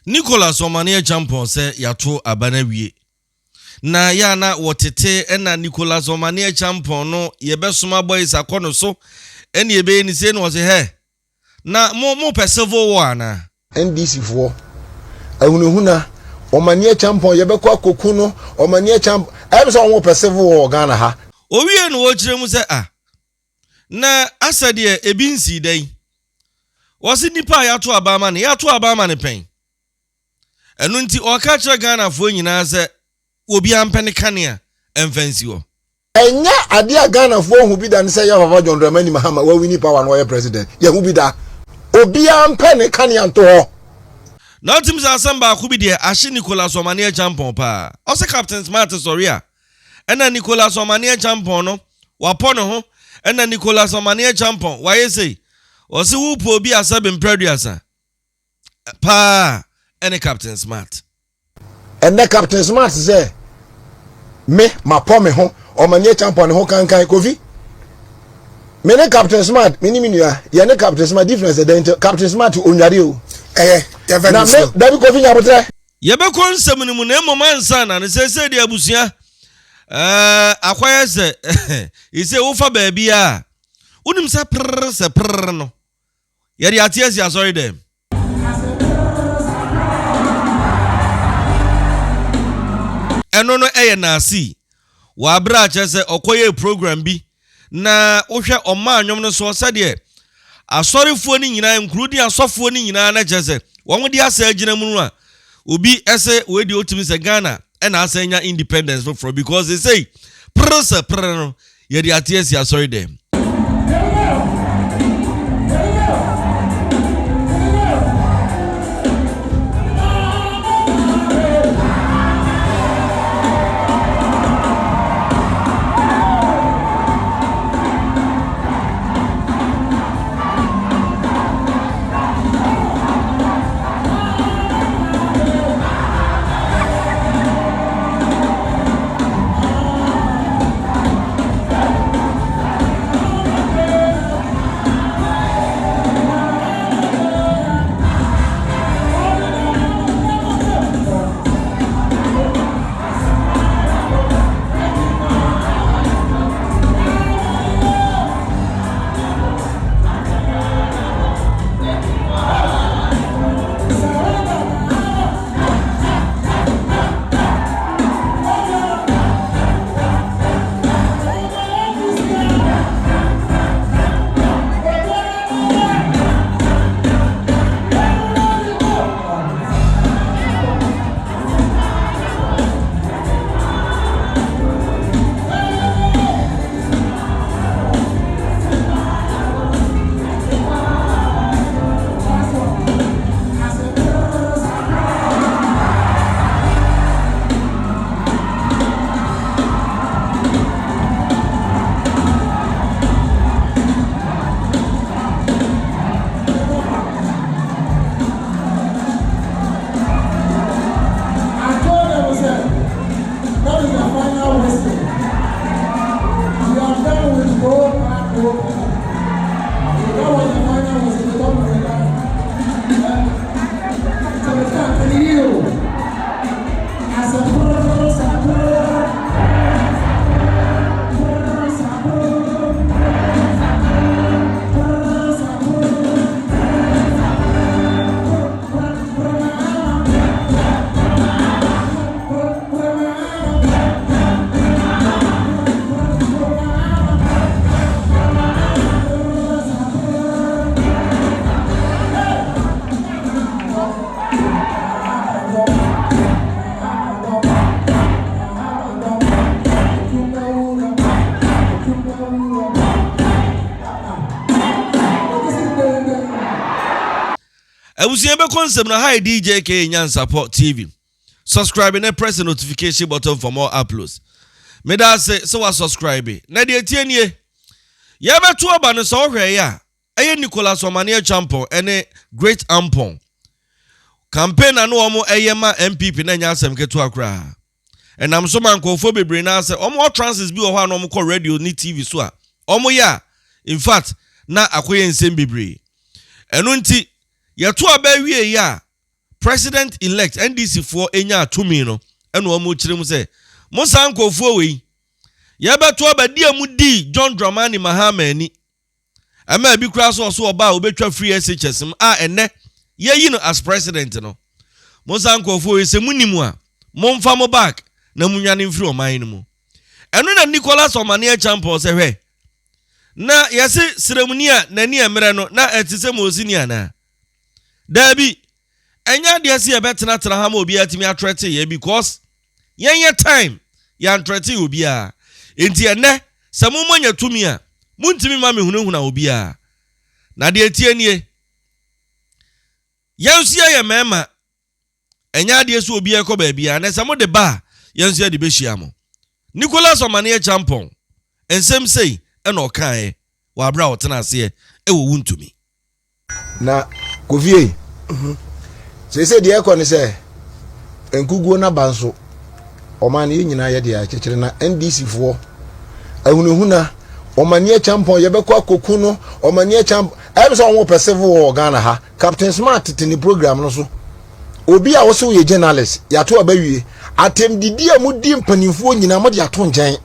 Nicholas Omane Acheampong say yato abana wie. Na ya na wotete ena Nicholas Omane Acheampong no yebesoma boys akono so ene yebe ni say no say he na mo persevo wo ana NDC for ehunahuna Omane Acheampong yebekwa koku no Omane Acheampong I say won persevo wo Ghana ha owie no wo kire mu say na asade ebi nsi dan wose nipa yato abama ne pen enu nti o ka kire Ghana fo nyina se obi ampene kanea emfansi wo enya ade a Ghana fo hu bi da ne se ya Papa John Dramani Mahama wa wini power no ye president ye hu bi da obi ampene kanea nto ho na tim sa asamba ku bi de ahye Nicholas Omane Acheampong pa o se Captain Smart sorry a ena Nicholas Omane Acheampong no wapono ho ena Nicholas Omane Acheampong wa yesei o se wu po obi asabe mpraduasa pa ene Captain Smart ene Captain Smart say me mapo me ho Omane Acheampong ne ho kankan kofi me ne Captain Smart me ni minua ye ne Captain Smart difference the Captain Smart onware o na me dabi kofi nya botre yebe konsem ni mu na momansa na ne sese de abusua akwaya se ise wo fa ba bia unim se prr no ye de atiasi asori dem eno no eye na si wa bra che se okoye program bi na wo hwe oma anwom no so se de asorifuo ni nyina including asofuo ni nyina na che se won de asa agina mu a obi ese we de otimi se Ghana and asenya independence from because they say prr no ye de atiasi asori dem Abusia be concept na hi Djka Nyan Support TV. Subscribe and press the notification button for more uploads. Me da say so wa subscribe. Na de tie nie. Ya be to aba no so hwe ya. Eye Nicholas Omane Acheampong ene Great Ampong. Campaign na no omo eye ma MPP na nya asem ketu akra. Enam so man kofo bebre na say omo transit bi wo ho na omo call radio ni TV so a. Omo ya in fact na akoye nsem bebre. Eno nti yeto aba wie ya president elect NDC for enya atumi no eno omo chirem se mo sankofo we yebeto abadi amudi John Dramani Mahama ani ama bi kura so oba obetwa free SHS enne yeyi no as president no mo sankofo we se munimu a mo mfa mo back na munwane mfiri oman no mu eno na Nicholas Omane Acheampong se hwe na yesi ceremonia na ni emre no na etise mo senior na dabi enya de ase ebetena tena ha ma obi atimi atrete ye because yenye time ya atrete obi a enti enne se mo manya tumi a muntimi ma me hunahuna obi a na de etie nie yensu ye mema enya de ase obi e ko ba bia na se mo de ba yensu ye de behia mo Nicholas Omane Acheampong ensem sei ena okan wa abra otena ase e wo wuntumi na kovie se de ekọ ne se enkuguo na banso Omane ye nyina ye de a kekere na NDC fo ahunahuna Omane Acheampong ye bekọ akoku no Omane Acheampong ebe so won perceive wo Ghana ha Captain Smart tini program no so obi a wo so ye journalist ya to abawie atem didi amudi mpanimfo nyina mo de ato ngen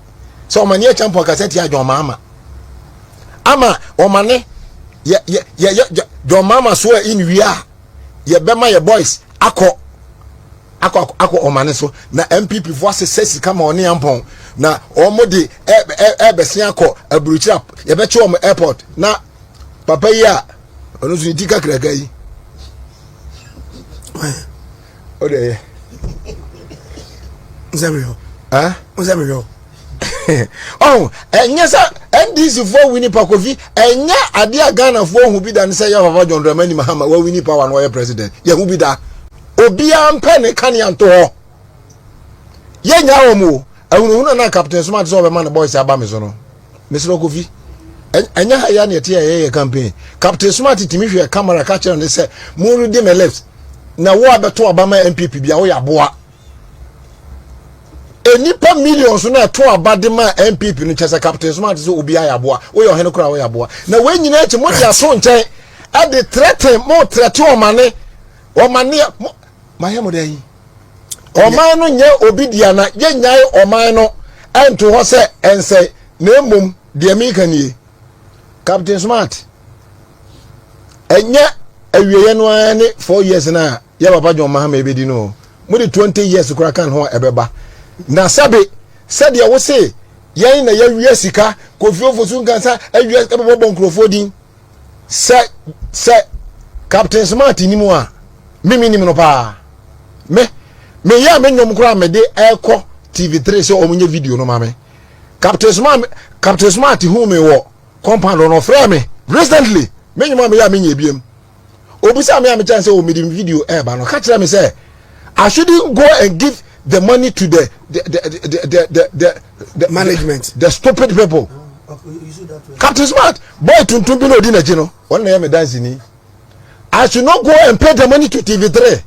so Omane Acheampong kaseti adwo mama ama Omane ye John mama so in wia ye bema ye boys akọ Omane so na MPP fo asese kama oni Ampong na omodi ebese akọ aburuchira ye be che om airport na papa yi a onu so Djka kraga yi ode Nzamiro Nzamiro oh enya sa NDC fo wini pakofi enya ade a Ghana fo hu bi da ne se ya Papa John Dramani Mahama wa wini power no ye president ye hu bi da obi ampe ne kan ya nto ho ye nya wo mu ahunu na Captain Smart so be man boys aba me so no Mr. Kofi enya ha ya ne tie ye campaign Captain Smart timi hwe camera ka kire ne se mu rudi me left na wo abeto Obama MPP bia wo ya boa enipa millions na to abadema MPP no chese Captain Smart so obi ayaboa wo yo hene kura wo yaboa na we nyina echi mo dia so nchen e de threaten mo threat Omane mahemo dey Omane no nye obi dia na ye nyai Omane no ento ho se ense na emom de mi kanie Captain Smart enya awieye no ani 4 years na ya Papa John Mahama ebedi no mo de 20 years kura kan ho ebeba na sabe said ya wo say yen na ya wie sika Kofi Ofosu kansa awie ebo nkrofo din se Captain Smart ni mu a mimi ni no pa me ya me nyom kura me de eko TV3 so omunye video no mame Captain Smart hu me wo compound no frame me recently me nyom me ya me nya biem obusa me ya me chance o me video ba no ka kira me say I shouldn't go and give the money to the management, the stupid people. Captain Smart, boy, to be no dinner, you know. One name dance in. I should not go and pay the money to TV3,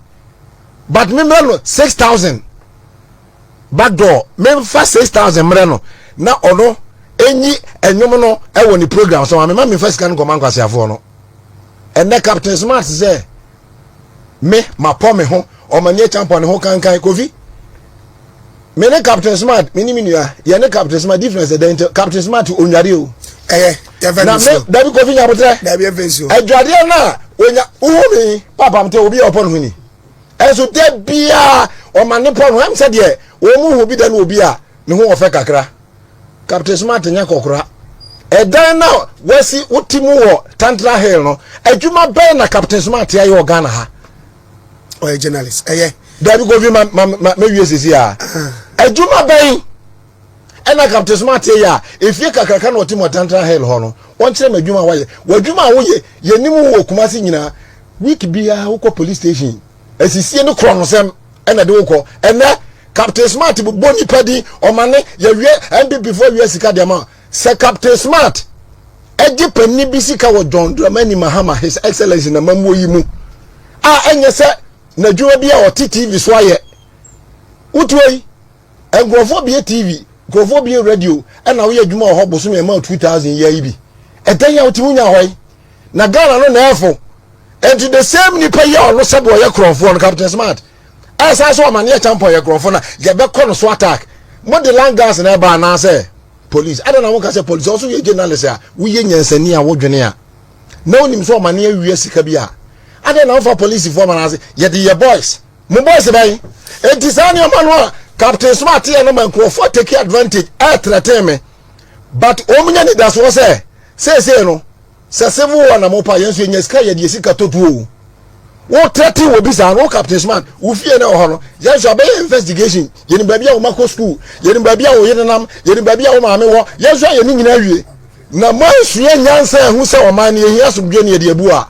but me 6,000 back door. Me first 6,000 mreno. Now ono any and no I want the program. So I'm me first can come and go see no. And the Captain Smart say me my poor me home Omane Acheampong ho kan Kofi. Me ne Captain Smart minimia ye ne Captain Smart difference the Captain Smart onware o na me dabi Kofi nya botre dabi efenso adwade na onya uhumi papa mte obi opon huni enso te bia Omane pon ho am se de o mu hu bi da na obi a ne ho ofe kakra Captain Smart nya kokora edan na wasi utimu wo Tantra Hill no adwuma be na Captain Smart ya yo Ghana ha o journalist dabi Kofi ma wie sisi a adwuma ben ena Captain Smart ya efie kakraka na otimo Tantra Hill ho no won kire ma adwuma waye wadwuma wo ye yenimu wo Kumasi nyina week bia wo police station asisie no kro no sem ena de wo ena Captain Smart boni padi Omane ya wie MPP before wie sika de ma se Captain Smart eje panni bi sika wo John Dramani Mahama His Excellency na mamuo yi mu a enye se na dwuma bia o TV so aye utoi engrofo bia TV grofo bia radio na wo adwuma ho boso me ma 2000 year yi bi edan ya otimu nya hoy na Ghana no na efo and the same nipa ye ono sebo ye krofo no Captain Smart as I saw Omane Acheampong ye krofo na ye be kono so attack mo de land gas na ba na say police I don't know what say police also ye journalist a we ye nyansani a wodwene a na onim so Omane awie sika bia I don't know for police for man say ye the boys mo boys bay enti sani o manu Captain Smart ye no man krofo take advantage a threaten me but omunya ni das wo say no se sevu na mo pa yenso nyaska ye de sika totuo wo trati wo bisa no Captain Smart wo fie na ho no yenso abey investigation ye ni babia wo mako school ye ni babia wo yenam ye ni babia wo maame wo yenso ye ni nyina wie na mo sue nyansa hu se Omane ye hia somdwe ne de abu a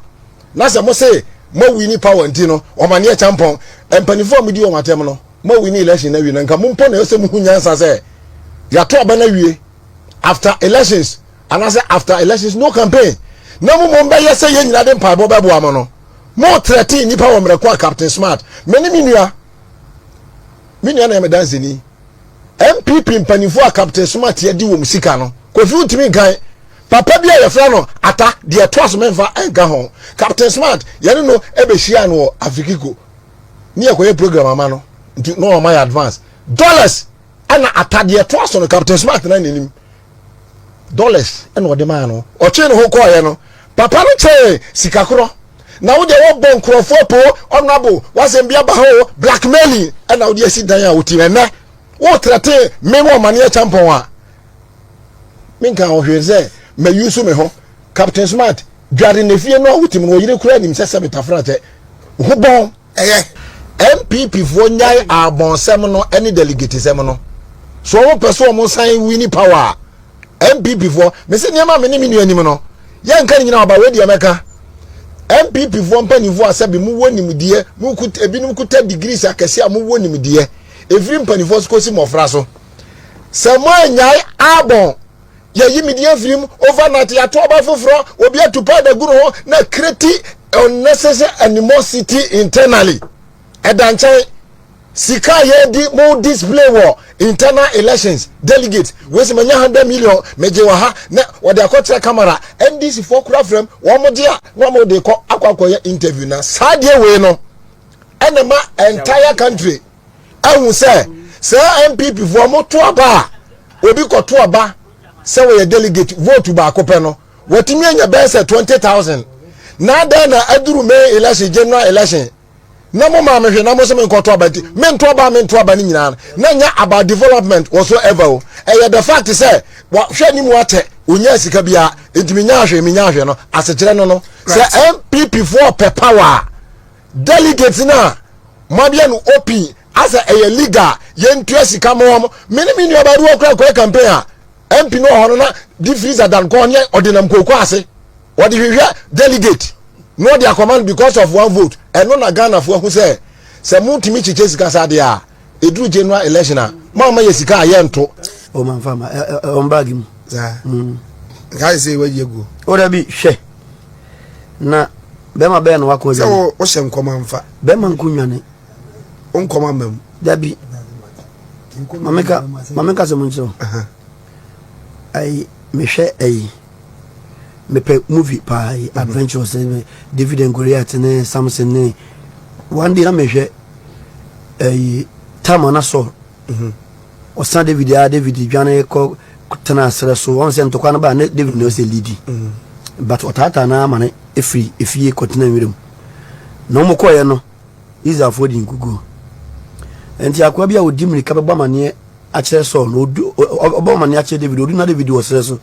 na se mo se mo wini power nti no Omane Acheampong empanifo mo di wo matem no mo wini election na wie na nka mo mpo na yose mo hu nyansa se ya to aba na wie after elections and I say after elections no campaign no mo mba ye say ye nyina de mpa bo bebo am no mo 13 nipa wo mrekwa Captain Smart meni minua na me dance ni MPP mpanifo a Captain Smart ye di wo musika no kofi utimi kan papa bia ye fra no ata de to so menfa enga ho Captain Smart ye no ebehia no Afikiko ni ekoye program ama no no my advance dollars ana ata de to so no Captain Smart na nenim dollars and what the man or chain ho call no papa no che sikakro na wo de wo bon krofo po honorable was mbia ba ho blackmailing and now dey sit down ya wuti ene wo trate me mo Omane Acheampong a minka o hweze me yusu me ho Captain Smart dware ne fie no wuti mo yire kura nim sese betafrate ho bon MPP fo nyai abonsem no any delegate sem no so wo person mo san wini power MPP for me say niam me ni menu anim no ye nka nyina oba we de meka MPP for mpanifo asabi mu wonim die mu kut ebinum kuta degrees akese a mu wonim die every mpanifo skosi mofra so se mo anyai abon ye yimi die film overnight ya to oba foforo obi atupa da guru ho na create unnecessary animosity internally edanchan sika ye di mo display war internal elections delegates we se manya 100 million meje wa ha na wo de akotra camera NDC for kura frame wo mo dia wo mo de ko akwakoye interview na sadie we no enema entire country ehun se MPP for mo to aba obi ko to aba se we delegate vote ba akopɛ no watimi anya be se 20,000 na da na aduru me election general election na mo ma me hwe na mo se me nkoto abati me nto aba ni nyina na nya about development whatsoever the fact say wa hwe ni mu ate onya sika bia entimi nya hwe no asechire no say MPP for power delegates na mo bia no open as a leader ye ntua sika mo me ni obadu okra campaign a MP no hono na difference than ko nye ordinam kokko ase what the hwe delegate no their command because of one vote and no na Ghana for who say mutimi chiche sika sade a edru general election a ma yesika ayento o man fama on bag mu za guys say we go o da bi hwe na be ma be no wako je o hye nkoma mfa be ma nkunwane o nkoma mam da bi mameka so muncho ai me hwe ai me pe movie pa adventures David and Goliath ne Samson ne one day na me hwe time na so o san David dwane ko tana asre so won se ntokwa na ba na David no se lead but otata na ma na efie kotina wiram no mo koye no is affording gugu enti akwa bia odi mrika be bamane a kire so no obamane a kire David odu na David wo sere so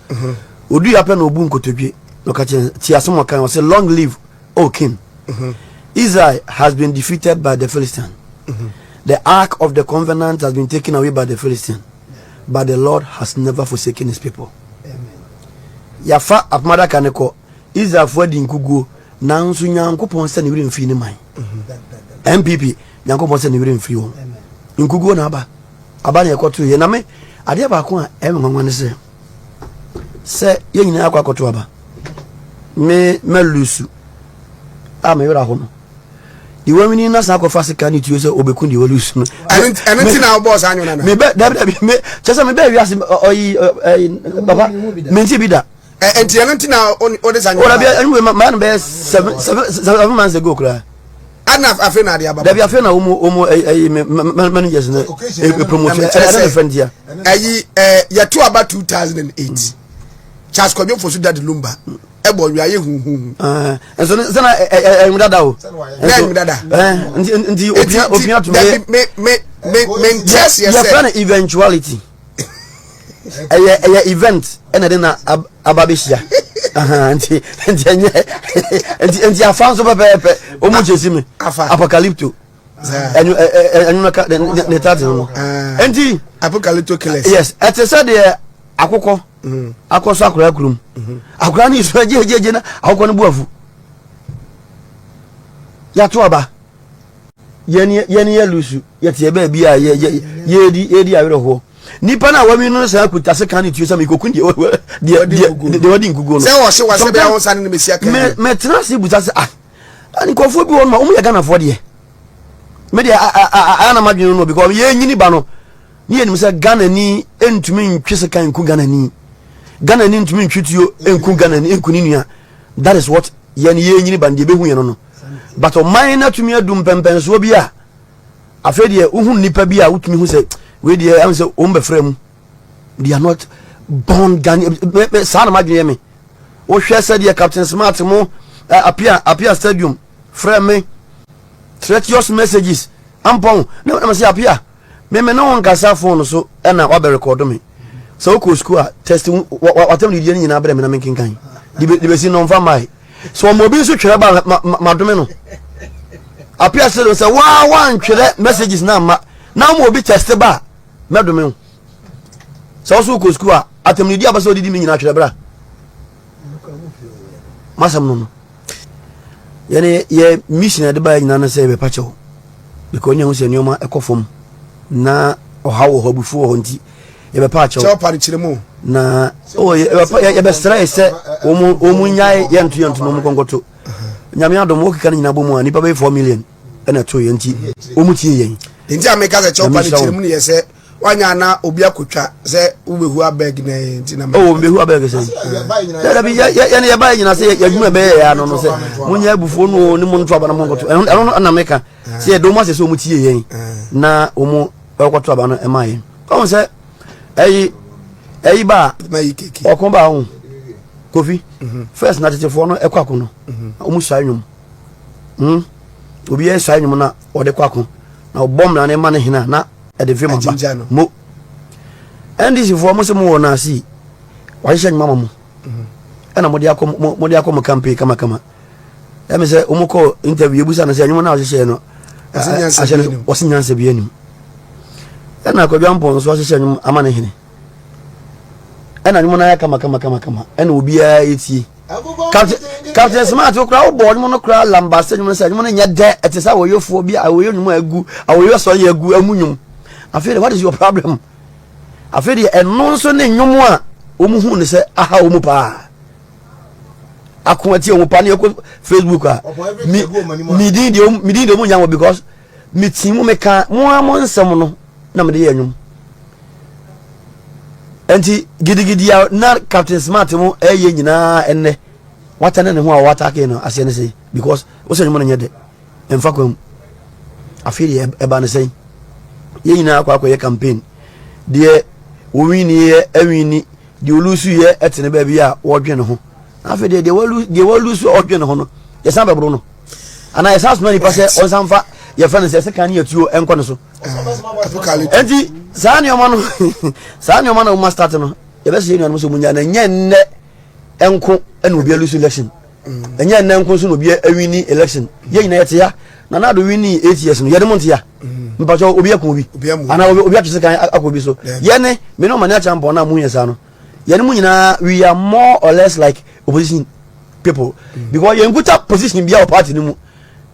odu ya pe na obu nkotodwe no ka ti asomo kan say long live O king. Israel has been defeated by the Philistine. The ark of the covenant has been taken away by the Philistine, but the Lord has never forsaken his people. Yafa apmada kaneko Israel for di nkugo na nso nyankopon se ne wire mfi ne man MPP nyankopon se ne wire mfi wo nkugo na aba na ekoto ye na me ade ba ko a nwanwan se ye nyina akwa koto aba me lusu me wira ho no di wamini na sa ko fasika ni tuyo se obeku di lusu no enti na boss anyo na me be me chese me be wiase oyi baba menti bi da enti enti na on this ora bia anyway man be 7 months ago kra ana afi na dia baba da bia afi na omo managers na promotion ana friend here ya to about 2008 Charles Kodjo for that lumba ebo wiaye hu so na mudada o na mudada ndi opia to me yes your plan eventuality a event and then ababishia anti afanso pepe omo chesime apocalypto and the title anti apocalypto killers yes at said the akoko akoso akura kurum akura ni so jeje na akoko no buafu ya to aba yeni ya lusu yete ebe bia yedi awere ho nipa na wa mi no sa akuta se kan itu sa mi kokun de wadi ngugo no se wo se wa se bia won san ni mesia kan me trans buta se ani kofo bi won ma ya gana fo de me de ana madwenu no because ye nyini ba no ni enim se Ghana ni entumi ntwese kan ku Ghana ni ntumi ntwituo enku Ghana ni enku ni nua that is what ye nyini ba de be hu ye no but o mine to me adum pempenso bi a afedie uhun nipa bi a utumi hu se we dey am say o mbefrem they are not born Ghanaian sana madwe me o hwe se dey Captain Smart mo appear stadium frame me treacherous messages ampon na say appear me no won kasa phone so na wa be record me so ko school a test watem di die nyina bre me na me kinkan di be si no mfa mai so mo bi so twere ba madome no appear say wa twere messages na ma na mo bi test ba medome so ko school a atem di abaso di me nyina twere bra masam no yene ye mission de ba nyina na say be pacho because nya hu se nyoma ekofom na ohawo hobufu ho nti ye be pacho cho pari chiremu na ye be stress omu nyae yentu no mu kongoto nyame adom wo kika nyina bomu ani pa be 4 million na to ye nti omu tie yen nti ameka se cho pari chiremu ne ye se wanya na obi akotwa se ubehu abeg na nti na behu abeg se ya bi ye ba nyina se ya dwuma be ya no se munya abufu no ni mu nto aba na mu kongoto eno na meka se ye do ma se omu tie yen na omu ekwoto aba no emaye kom se eyi ba okon ba hu kofi first na tetefo no ekwako no omu sai nwum obi e sai nwum na ode kwako na obom na ne ma ne hina na e de vema ba mo ndc fo mo se mo wona si wa hye nyuma mo na mo de akom campaign kama e me se omu ko interview ebusa na se nwum na wa hye no osinyanse bi anim na ko Acheampong so hye nwum ama ne hine ena nyum na ya kama ena obi a eti Captain Smart okra obo nyum no kra lambase nyum se nyum no nya de etesa wo yofo bi a wo nyum agu a wo yoso ya agu amunyum afere what is your problem afere eno so ne nyum a omuhu ne se aha omu pa akwati omu pa ne ko Facebook a mi di de omu nya wo because mi timu me ka mo amon nsem no na me de ya nyum enti gidigidi na Captain Smart mo eye nyina enne watane ne ho a watake no ase ne sei because wo se nyum no nyede emfa kwam afiri eba ne sei ye nyina akwa ye campaign de wo wini ye awini de olusu ye etene ba bi a wo dwe ne ho afiri de wo lusu o dwe ne ho no ye san be bro no ana ye sans many pass on sanfa ye fa ne se kan ye tuo enko ne so enti sani omano o master no ye be se no so munya na nyenne enko ena obi alusu election enya na enko so no obi awini election ye nyina yete ya na na do wini 8 years no ye de monte ya mpacho obi akon obi ana obi atwese kan akobi so ye ne me no Omane Acheampong na munye sa no ye ne munyina we are more or less like opposition people because ye nkuta position bia o party ni mu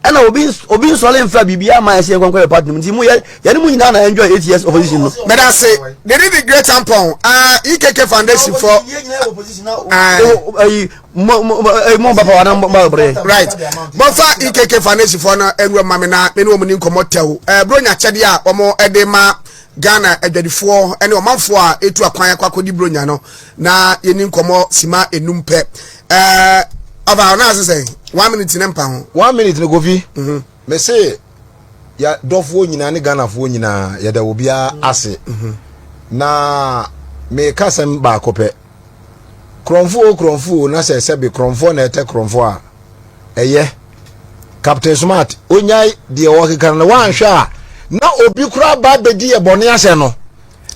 ana obi nsole mfa bibia ma ese kwankwa party nti mu ye ne mu nyina na enjoy 8 years opposition no but I say they did the great Acheampong EKK foundation for mo baba wana mbabre right bofa EKK foundation for na enwe mame na me no mu ni nkomotew bro nya chede a omo ede ma Ghana edwadifo ene omanfo a etu akwan akwa bronya no na yeni nkomo sima enum pe ava na say 1 minute ne mpa ho 1 minute ne govi me say ya dofo nyina ne Ghana fo nyina ya da obia ase na me kasem ba kope kromfo na se be kromfo na ete kromfo a eye Captain Smart onyai de wo keka na wan hwa na obi kura ba bedi e bone ase no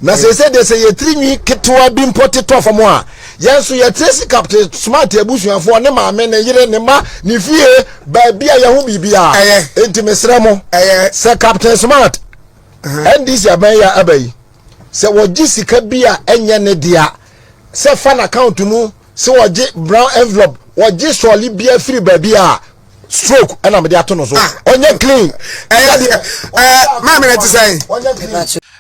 na se de se ye trinwi ketwa bi mpote to famo a yenso ye tracy Captain Smart abusuafo ne maame ne yire ne ma ne fie ba bia ye ho bibia enti mesra mo se Captain Smart ndisi aban ya abai se woji sika bia enye ne dia se fan account mu se woji brown envelope woji soli bia free ba bia stroke and I'm the atono so onye clean ma me to say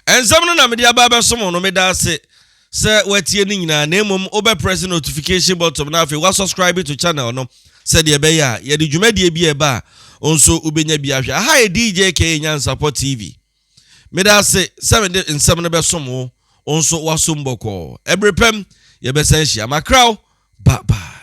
and some na me dia ba somo no me da se watie ni nyina na emom obe press notification button na afi wa subscribe to channel no se de be ya ye de dwumadie bi e ba onso ubenya bi ahwe ha Djka Nyansapɔ TV me da se 7 in 7 be somo onso wasomboko ebrepem ye be senhia makraw bye bye.